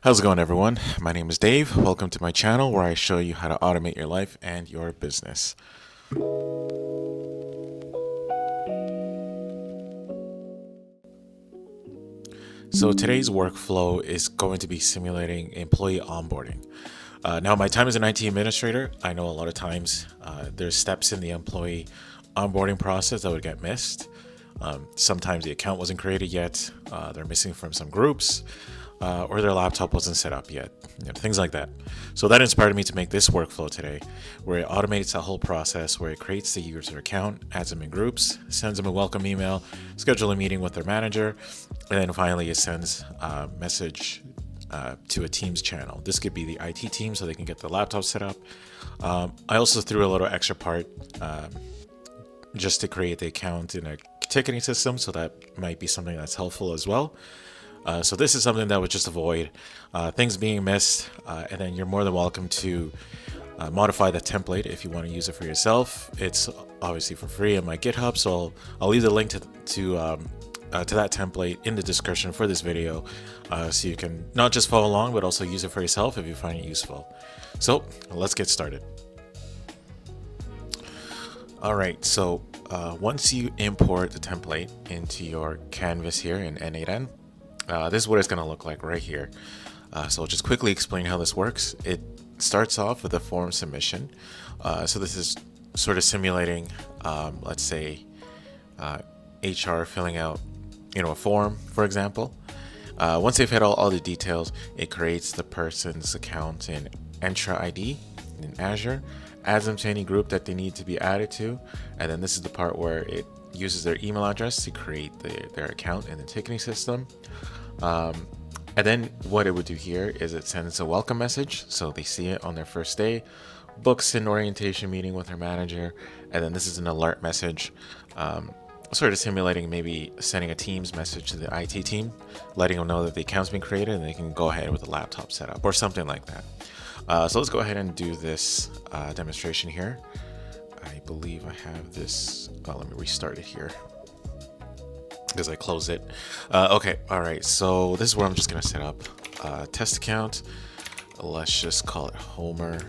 How's it going, everyone? My name is Dave. Welcome to my channel where I show you how to automate your life and your business. So today's workflow is going to be simulating employee onboarding. Now, my time as an IT administrator, I know a lot of times there's steps in the employee onboarding process that would get missed. Sometimes the account wasn't created yet, they're missing from some groups, or their laptop wasn't set up yet, things like that. So that inspired me to make this workflow today, where it automates the whole process, where it creates the user account, adds them in groups, sends them a welcome email, schedule a meeting with their manager, and then finally it sends a message to a Teams channel. This could be the IT team so they can get the laptop set up. I also threw a little extra part just to create the account in a ticketing system, so that might be something that's helpful as well. So this is something that would just avoid things being missed, and then you're more than welcome to modify the template if you want to use it for yourself. It's obviously for free on my GitHub, so I'll leave the link to that template in the description for this video, so you can not just follow along but also use it for yourself if you find it useful. So let's get started. All right, so once you import the template into your canvas here in N8N, this is what it's going to look like right here. So I'll just quickly explain how this works. It starts off with a form submission. So this is sort of simulating, let's say, HR filling out, a form, for example. Once they've had all the details, it creates the person's account in Entra ID in Azure, adds them to any group that they need to be added to, and then this is the part where it uses their email address to create their account in the ticketing system. And then what it would do here is it sends a welcome message, so they see it on their first day, books an orientation meeting with their manager, and then this is an alert message, sort of simulating maybe sending a Teams message to the IT team, letting them know that the account's been created and they can go ahead with the laptop setup or something like that. So let's go ahead and do this demonstration here. I believe I have this. Let me restart it here because I closed it. Okay, all right. So this is where I'm just gonna set up a test account. Let's just call it Homer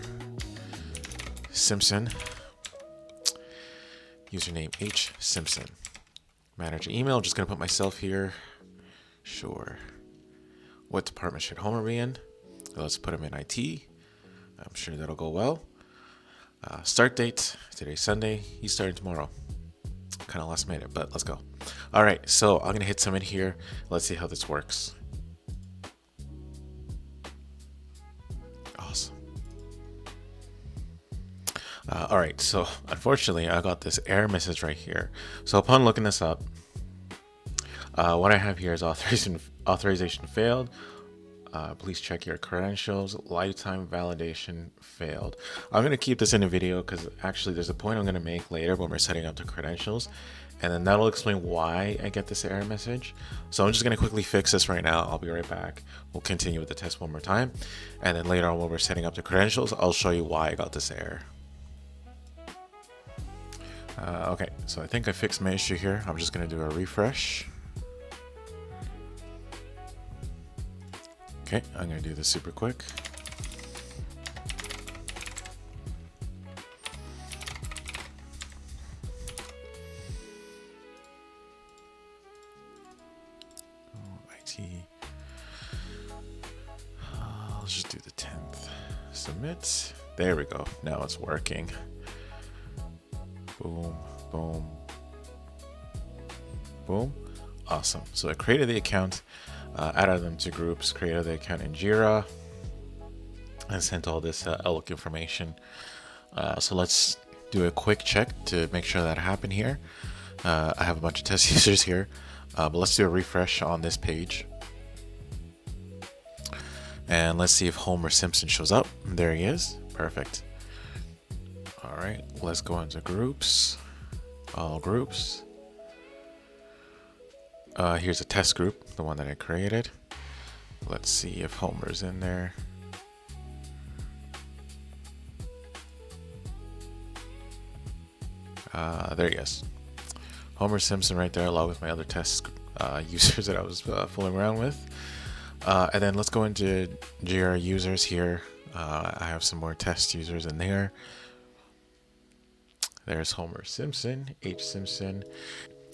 Simpson. Username H Simpson. Manager email. I'm just gonna put myself here. Sure. What department should Homer be in? Let's put him in IT. I'm sure that'll go well. Start date, today's Sunday, he's starting tomorrow. Kind of last minute, but let's go. All right, so I'm gonna hit submit here. Let's see how this works. Awesome. All right, so unfortunately I got this error message right here. So upon looking this up, what I have here is authorization failed. Please check your credentials. Lifetime validation failed. I'm going to keep this in a video because actually there's a point I'm going to make later when we're setting up the credentials, and then that'll explain why I get this error message. So I'm just going to quickly fix this right now. I'll be right back. We'll continue with the test one more time, and then later on when we're setting up the credentials, I'll show you why I got this error. Okay, so I think I fixed my issue here. I'm just going to do a refresh. Okay, I'm going to do this super quick. IT. Let's just do the 10th. Submit. There we go. Now it's working. Boom, boom, boom. Awesome. So I created the account. Added them to groups, created the account in Jira, and sent all this Outlook information. So let's do a quick check to make sure that happened here. I have a bunch of test users here, but let's do a refresh on this page. And let's see if Homer Simpson shows up. There he is. Perfect. All right, let's go into groups, all groups. Here's a test group, the one that I created. Let's see if Homer's in there. There he is. Homer Simpson right there, along with my other test users that I was fooling around with. And then let's go into Jira users here. I have some more test users in there. There's Homer Simpson, H Simpson.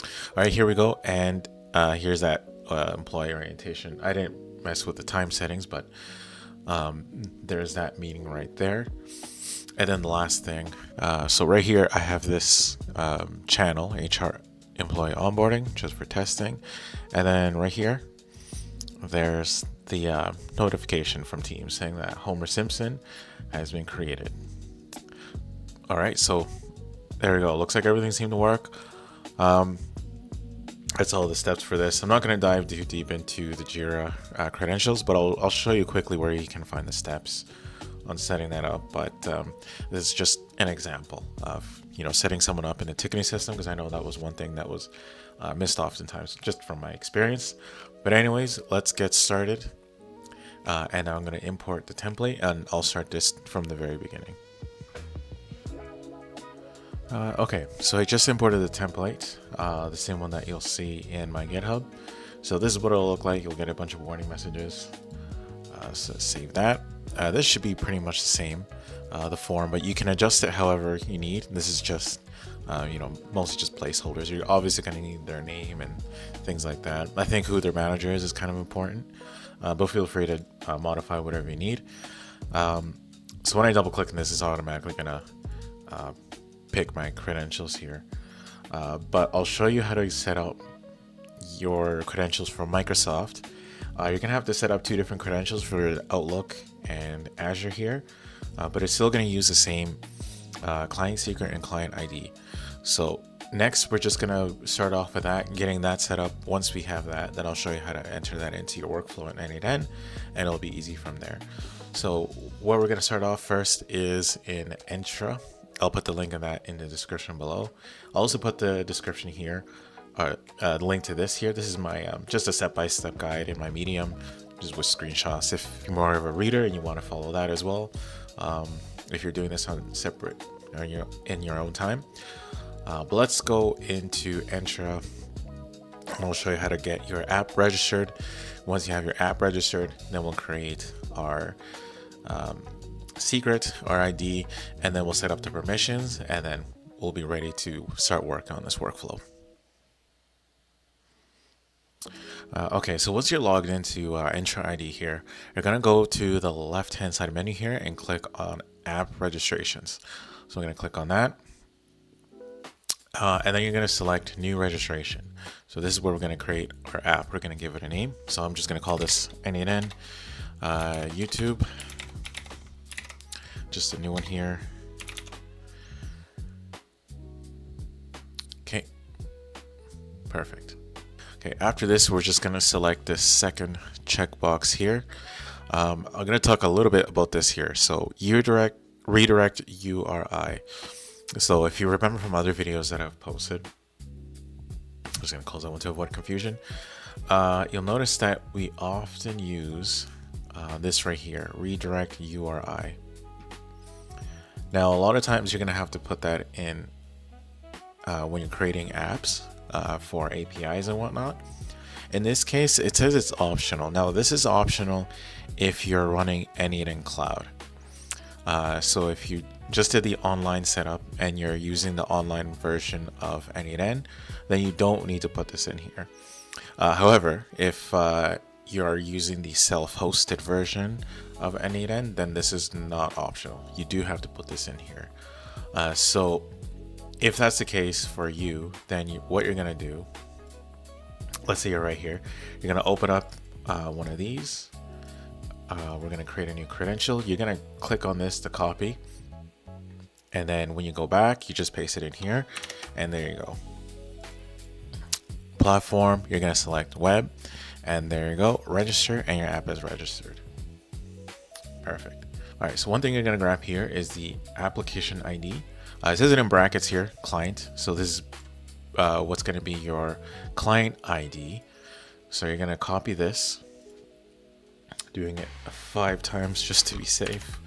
All right, here we go. And here's that employee orientation. I didn't mess with the time settings, but there's that meeting right there. And then the last thing, so right here, I have this channel, HR employee onboarding, just for testing. And then right here, there's the notification from Teams saying that Homer Simpson has been created. All right, so there we go. Looks like everything seemed to work. That's all the steps for this. I'm not going to dive too deep into the Jira credentials, but I'll show you quickly where you can find the steps on setting that up. But this is just an example of setting someone up in a ticketing system, because I know that was one thing that was missed oftentimes, just from my experience. But anyways, let's get started. And now I'm going to import the template, and I'll start this from the very beginning. Okay, so I just imported the template, the same one that you'll see in my GitHub. So this is what it'll look like. You'll get a bunch of warning messages. So save that. This should be pretty much the same, the form, but you can adjust it however you need. This is just, mostly just placeholders. You're obviously going to need their name and things like that. I think who their manager is kind of important, but feel free to modify whatever you need. So when I double click on this, it's automatically going to pick my credentials here, but I'll show you how to set up your credentials from Microsoft. You're gonna have to set up two different credentials for Outlook and Azure here, but it's still gonna use the same client secret and client ID. So next, we're just gonna start off with that, getting that set up. Once we have that, then I'll show you how to enter that into your workflow in N8N, and it'll be easy from there. So what we're gonna start off first is in Entra. I'll put the link of that in the description below. I'll also put the description here, the link to this here. This is my just a step-by-step guide in my Medium, just with screenshots. If you're more of a reader and you want to follow that as well, if you're doing this on separate in your own time. But let's go into Entra. I'll show you how to get your app registered. Once you have your app registered, then we'll create our secret, our ID, and then we'll set up the permissions, and then we'll be ready to start working on this workflow. Okay, so once you're logged into Entra ID here, you're going to go to the left-hand side menu here and click on App Registrations. So I'm going to click on that, and then you're going to select New Registration. So this is where we're going to create our app. We're going to give it a name. So I'm just going to call this N8N YouTube. Just a new one here. Okay, perfect. Okay, after this, we're just gonna select this second checkbox here. I'm gonna talk a little bit about this here. So redirect URI. So if you remember from other videos that I've posted, I'm just gonna close that one to avoid confusion. You'll notice that we often use this right here, redirect URI. Now, a lot of times you're going to have to put that in when you're creating apps for APIs and whatnot. In this case, it says it's optional. Now, this is optional if you're running N8N Cloud. So if you just did the online setup and you're using the online version of N8N, then you don't need to put this in here. However, if you're using the self-hosted version of N8N, then this is not optional. You do have to put this in here. So if that's the case for you, then what you're gonna do, let's say you're right here, you're gonna open up one of these. We're gonna create a new credential. You're gonna click on this to copy, and then when you go back, you just paste it in here, and there you go. Platform, you're gonna select web, and there you go, register, and your app is registered. Perfect. All right, so one thing you're gonna grab here is the application ID. It says it in brackets here, client. So this is what's gonna be your client ID. So you're gonna copy this, doing it 5 times just to be safe.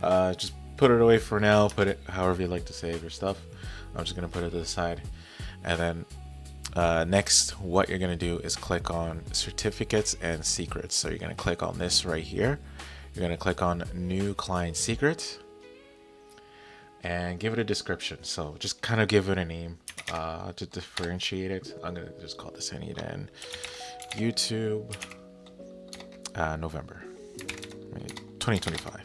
Just put it away for now, put it however you like to save your stuff. I'm just gonna put it to the side, and then Next, what you're going to do is click on certificates and secrets. So you're going to click on this right here. You're going to click on new client secret and give it a description. So just kind of give it a name to differentiate it. I'm going to just call this N8N YouTube November 2025.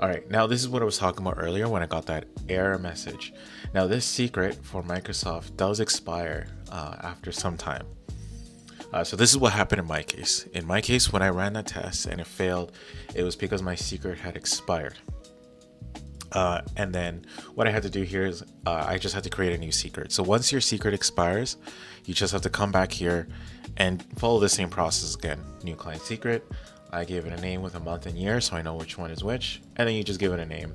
All right, now this is what I was talking about earlier when I got that error message. Now this secret for Microsoft does expire after some time. So this is what happened in my case. In my case, when I ran that test and it failed, it was because my secret had expired. And then what I had to do here is I just had to create a new secret. So once your secret expires, you just have to come back here and follow the same process again. New client secret. I gave it a name with a month and year so I know which one is which. And then you just give it a name.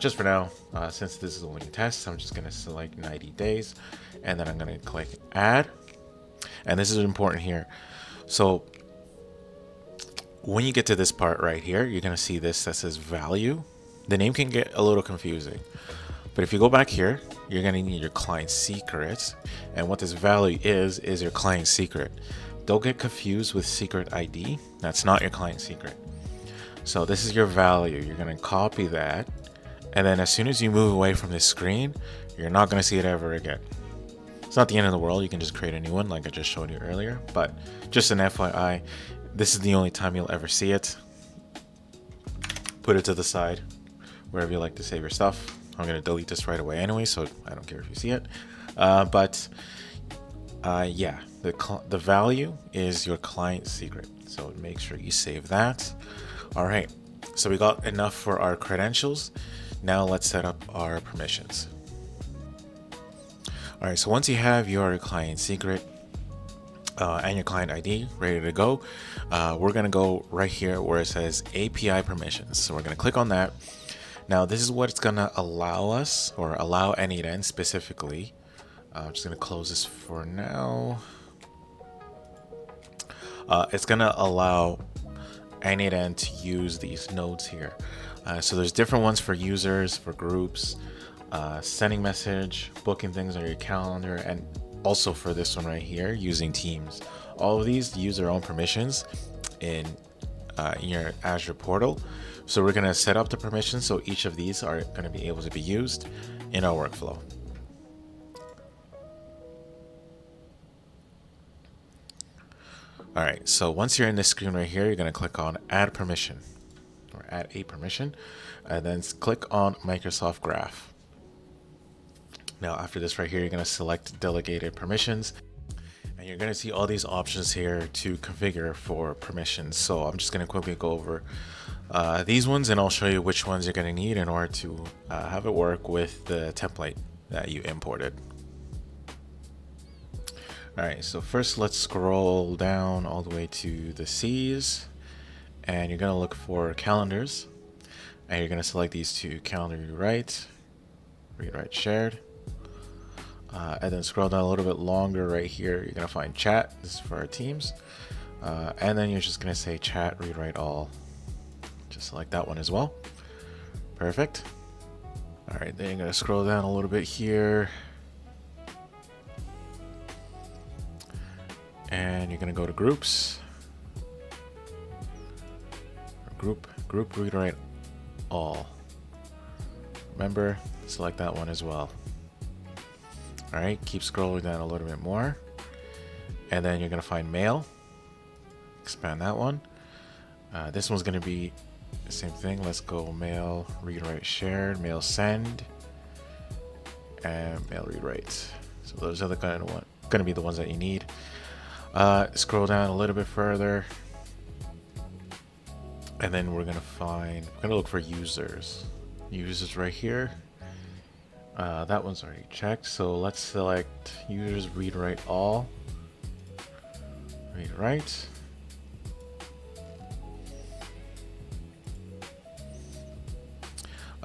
Just for now, since this is only a test, I'm just going to select 90 days. And then I'm going to click add. And this is important here. So when you get to this part right here, you're going to see this that says value. The name can get a little confusing. But if you go back here, you're going to need your client secret. And what this value is your client secret. Don't get confused with secret ID. That's not your client secret. So this is your value. You're going to copy that. And then as soon as you move away from this screen, you're not going to see it ever again. It's not the end of the world. You can just create a new one like I just showed you earlier. But just an FYI, this is the only time you'll ever see it. Put it to the side, wherever you like to save your stuff. I'm going to delete this right away anyway, so I don't care if you see it. Yeah, the value is your client secret. So make sure you save that. All right, so we got enough for our credentials. Now let's set up our permissions. All right, so once you have your client secret and your client ID ready to go, we're going to go right here where it says API permissions. So we're going to click on that. Now this is what it's going to allow us, or allow N8N specifically. I'm just going to close this for now. It's going to allow N8N to use these nodes here. So there's different ones for users, for groups, sending message, booking things on your calendar, and also for this one right here, using Teams. All of these use their own permissions in your Azure portal. So we're going to set up the permissions so each of these are going to be able to be used in our workflow. All right, so once you're in this screen right here, you're going to click on add permission or add a permission, and then click on Microsoft Graph. Now after this right here, you're going to select delegated permissions, and you're going to see all these options here to configure for permissions. So I'm just going to quickly go over these ones, and I'll show you which ones you're going to need in order to have it work with the template that you imported. All right, so first let's scroll down all the way to the C's, and you're going to look for calendars, and you're going to select these two: calendar rewrite, rewrite shared, and then scroll down a little bit longer right here. You're going to find chat. This is for our teams, and then you're just going to say chat rewrite all. Just select that one as well. Perfect. All right, then you're going to scroll down a little bit here, and you're going to go to groups, group rewrite all. Remember, select that one as well. All right, keep scrolling down a little bit more, and then you're going to find mail. Expand that one. This one's going to be the same thing. Let's go mail rewrite shared, mail send, and mail rewrite. So those are going to be the ones that you need. Scroll down a little bit further, and then we're going to look for users right here. That one's already checked, so let's select users read write all, read write.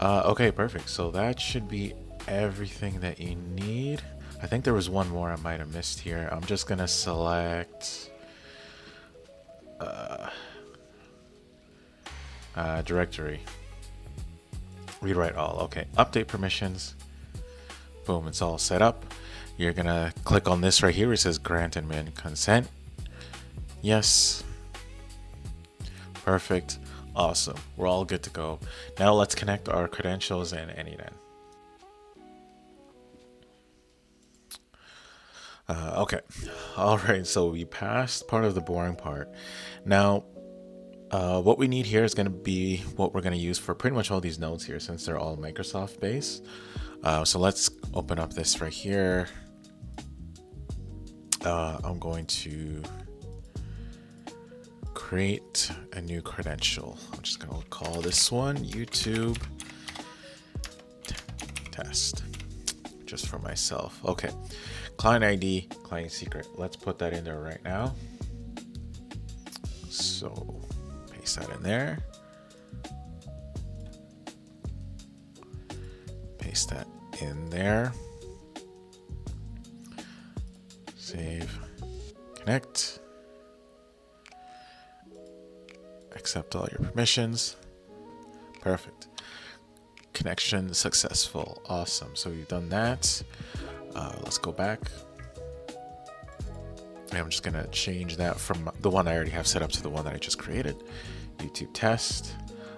Okay, perfect. So that should be everything that you need. I think there was one more I might have missed here. I'm just gonna select directory, read write all. Okay, update permissions. Boom, it's all set up. you're gonna click on this right here where it says grant admin consent. Yes. Perfect. Awesome. We're all good to go. Now let's connect our credentials and Anyden. Okay. All right. So we passed part of the boring part. Now, what we need here is going to be what we're going to use for pretty much all these nodes here, since they're all Microsoft based. So let's open up this right here. I'm going to create a new credential. I'm just going to call this one YouTube test, just for myself. Okay. Client ID, client secret. Let's put that in there right now. So paste that in there. Paste that in there. Save. Connect. Accept all your permissions. Perfect. Connection successful. Awesome. So we've done that. Let's go back. And I'm just going to change that from the one I already have set up to the one that I just created. YouTube test.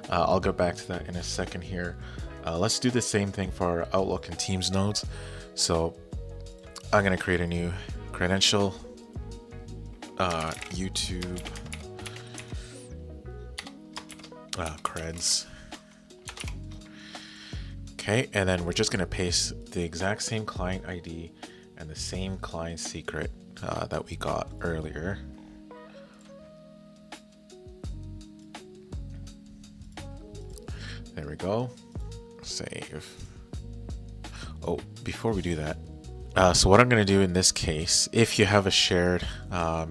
I'll go back to that in a second here. Let's do the same thing for our Outlook and Teams nodes. So I'm going to create a new credential. YouTube creds. Okay, and then we're just going to paste the exact same client ID and the same client secret that we got earlier. There we go. Save. Oh, before we do that, so what I'm going to do in this case, if you have a shared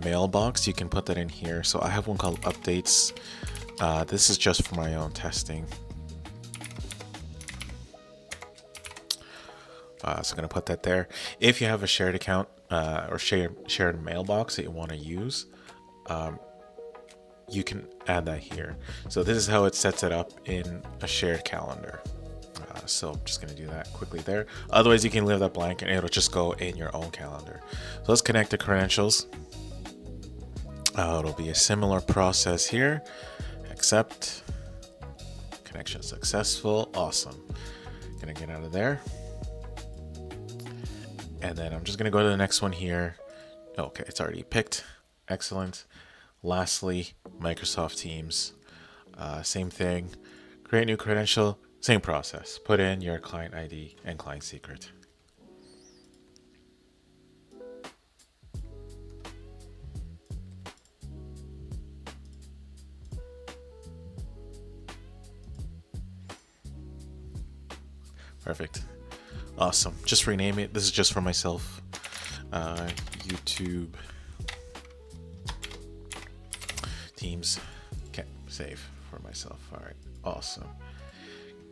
mailbox, you can put that in here. So I have one called updates. This is just for my own testing. So I'm going to put that there. If you have a shared account or shared mailbox that you want to use, you can add that here. So this is how it sets it up in a shared calendar. So I'm just going to do that quickly there. Otherwise, you can leave that blank and it'll just go in your own calendar. So let's connect the credentials. It'll be a similar process here. Accept. Connection successful. Awesome. Gonna get out of there. And then I'm just going to go to the next one here. Okay, it's already picked. Excellent. Lastly, Microsoft Teams. Same thing. Create new credential. Same process. Put in your client ID and client secret. Perfect. Awesome. Just rename it. This is just for myself. YouTube Teams. Okay, save for myself. All right. Awesome.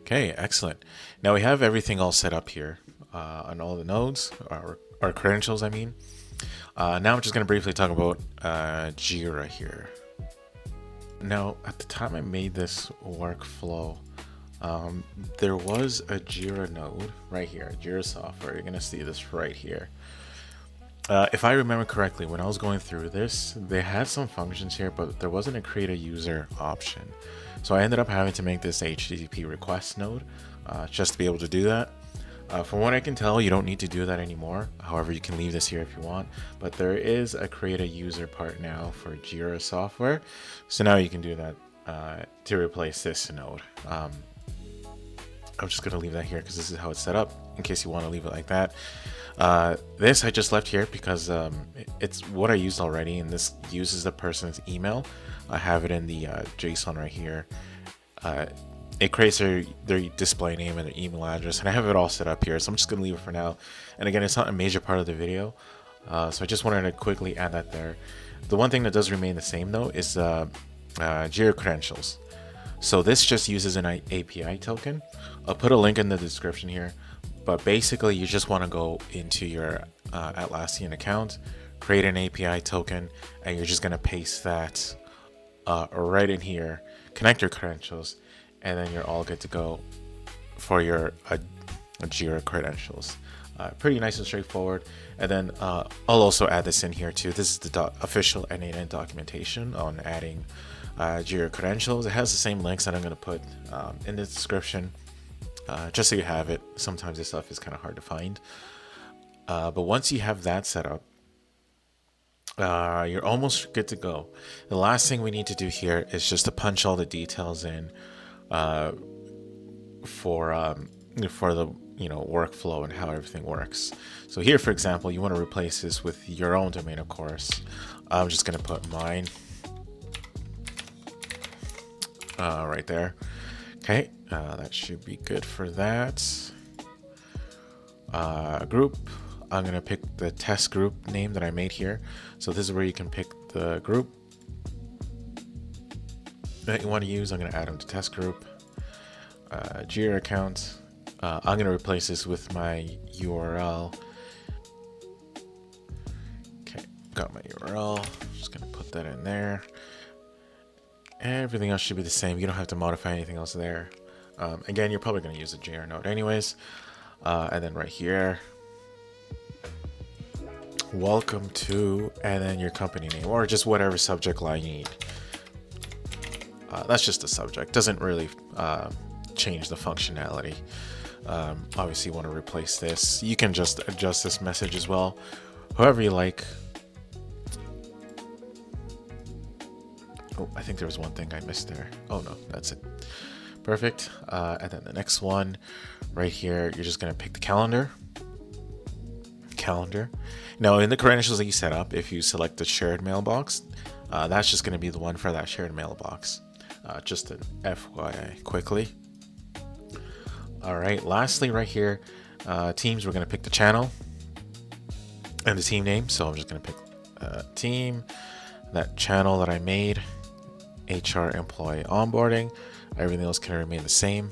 Okay, excellent. Now we have everything all set up here on all the nodes, our credentials, I mean. Now I'm just going to briefly talk about Jira here. Now, at the time I made this workflow, there was a Jira node right here, Jira software. You're going to see this right here. If I remember correctly, when I was going through this, they had some functions here, but there wasn't a create a user option. So I ended up having to make this HTTP request node just to be able to do that. From what I can tell, you don't need to do that anymore. However, you can leave this here if you want, but there is a create a user part now for Jira software. So now you can do that to replace this node. I'm just going to leave that here because this is how it's set up in case you want to leave it like that. This I just left here because it's what I used already, and this uses the person's email. I have it in the JSON right here. It creates their display name and their email address, and I have it all set up here, so I'm just going to leave it for now. And again, it's not a major part of the video, so I just wanted to quickly add that there. The one thing that does remain the same though is Jira Credentials. So this just uses an API token. I'll put a link in the description here, but basically you just want to go into your Atlassian account, create an API token, and you're just going to paste that right in here, connect your credentials, and then you're all good to go for your Jira Credentials. Pretty nice and straightforward. And then I'll also add this in here too. This is the official N8N documentation on adding Jira Credentials. It has the same links that I'm going to put in the description, just so you have it. Sometimes this stuff is kind of hard to find. But once you have that set up, you're almost good to go. The last thing we need to do here is just to punch all the details in for the workflow and how everything works. So here, for example, you want to replace this with your own domain, of course. I'm just going to put mine right there. Okay, that should be good for that. Group, I'm going to pick the test group name that I made here. So this is where you can pick the group that you want to use. I'm going to add them to test group. Jira account. I'm going to replace this with my URL. Okay, got my URL. Just going to put that in there. Everything else should be the same. You don't have to modify anything else there. Again, you're probably going to use a Jira node anyways. And then right here, welcome to, and then your company name, or just whatever subject line you need. That's just the subject. Doesn't really change the functionality. Obviously you want to replace this. You can just adjust this message as well, however you like. Oh, I think there was one thing I missed there. Oh no, that's it. Perfect. And then the next one right here, you're just going to pick the calendar. Now in the credentials that you set up, if you select the shared mailbox, that's just going to be the one for that shared mailbox. Just an FYI quickly. All right, lastly right here, teams, we're going to pick the channel and the team name. So I'm just going to pick team, that channel that I made, HR employee onboarding. Everything else can remain the same.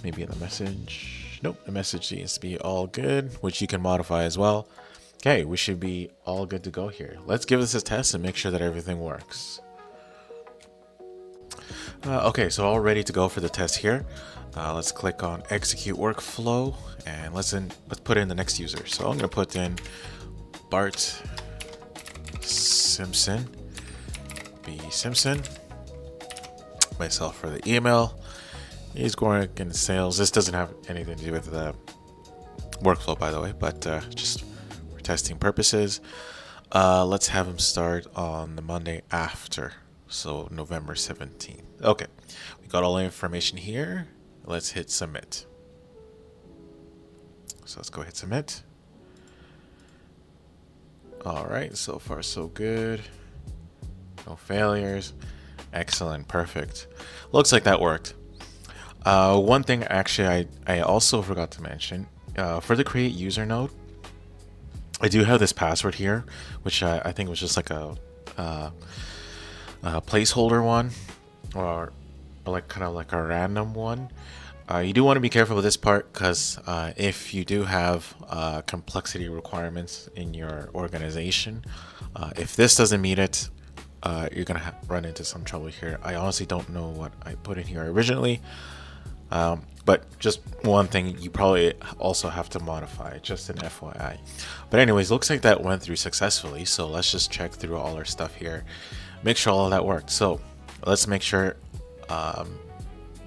Maybe in the message. Nope, the message needs to be all good, which you can modify as well. Okay, we should be all good to go here. Let's give this a test and make sure that everything works. Okay, so all ready to go for the test here. Let's click on execute workflow and let's put in the next user. So I'm going to put in Bart Simpson, B Simpson, myself for the email. He's going in sales. This doesn't have anything to do with the workflow, by the way, but just for testing purposes. Let's have him start on the Monday after, so November 17th. Okay, we got all the information here. Let's hit submit. So let's go hit submit. All right, so far so good. No failures. Excellent, perfect. Looks like that worked. One thing actually I also forgot to mention, for the create user node, I do have this password here, which I think was just like a placeholder one, or like kind of like a random one. You do want to be careful with this part because if you do have complexity requirements in your organization, if this doesn't meet it, you're gonna run into some trouble here. I honestly don't know what I put in here originally, but just one thing you probably also have to modify, just an FYI. But anyways, looks like that went through successfully. So let's just check through all our stuff here, make sure all of that worked. So let's make sure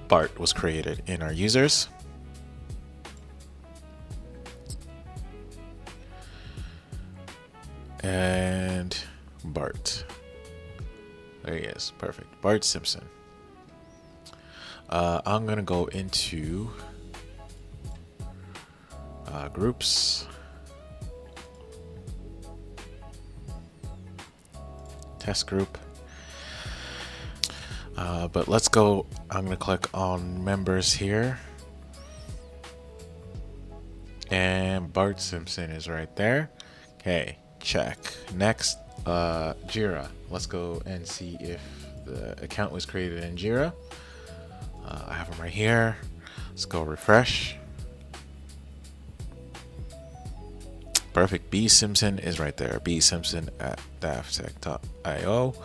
Bart was created in our users. And Bart. There he is. Perfect. Bart Simpson. I'm going to go into groups. Test group. But let's go. I'm going to click on members here. And Bart Simpson is right there. Okay, check. Next, Jira. Let's go and see if the account was created in Jira. I have them right here. Let's go refresh. Perfect. B Simpson is right there. B Simpson at daftech.io.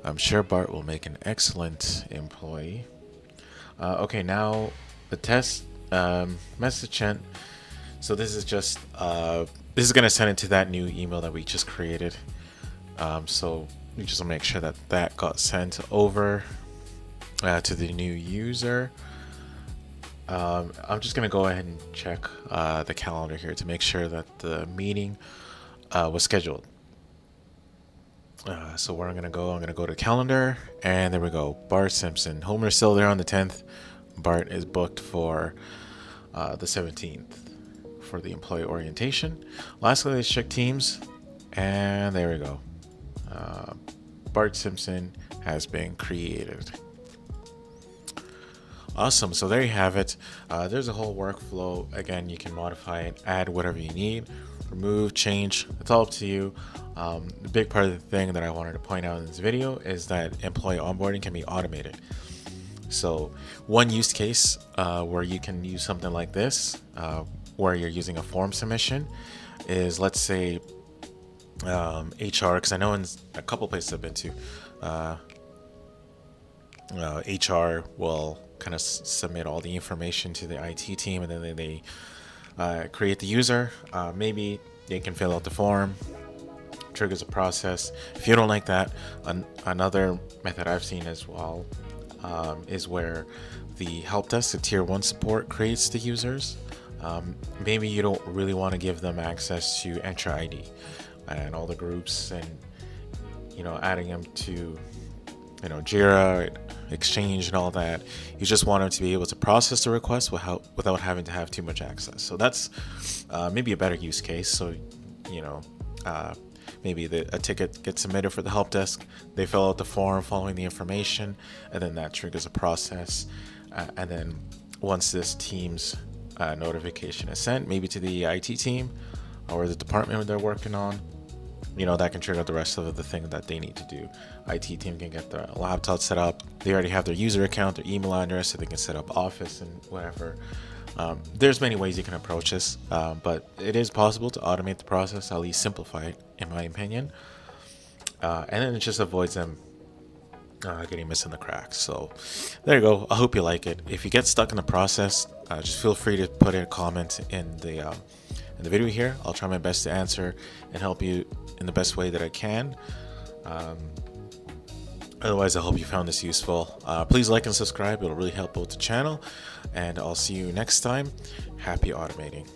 I'm sure Bart will make an excellent employee. Okay, now the test message sent. So this is just this is gonna send it to that new email that we just created. So we just want to make sure that that got sent over to the new user. I'm just gonna go ahead and check the calendar here to make sure that the meeting was scheduled. So where I'm gonna go to calendar, and there we go. Bart Simpson. Homer's still there on the 10th. Bart is booked for the 17th for the employee orientation. Lastly, let's check Teams, and there we go. Bart Simpson has been created. Awesome. So there you have it. There's a whole workflow. Again, you can modify it, add whatever you need, remove, change. It's all up to you. The big part of the thing that I wanted to point out in this video is that employee onboarding can be automated. So one use case where you can use something like this, where you're using a form submission, is, let's say, HR, because I know in a couple places I've been to, HR will kind of submit all the information to the IT team, and then they create the user. Maybe they can fill out the form, triggers a process. If you don't like that, another method I've seen as well is where the help desk, the tier 1 support, creates the users. Maybe you don't really want to give them access to Entra ID and all the groups, and adding them to Jira, Exchange, and all that. You just want them to be able to process the request without having to have too much access. So that's maybe a better use case. So maybe a ticket gets submitted for the help desk, they fill out the form following the information, and then that triggers a process. And then once this Teams notification is sent, maybe to the IT team or the department they're working on, that can trigger the rest of the thing that they need to do. IT team can get their laptop set up. They already have their user account, their email address, so they can set up Office and whatever. There's many ways you can approach this, but it is possible to automate the process, at least simplify it, in my opinion. And then it just avoids them getting missed in the cracks. So there you go. I hope you like it. If you get stuck in the process, just feel free to put in a comment in the video here. I'll try my best to answer and help you in the best way that I can. Otherwise, I hope you found this useful. Please like and subscribe. It'll really help out the channel. And I'll see you next time. Happy automating.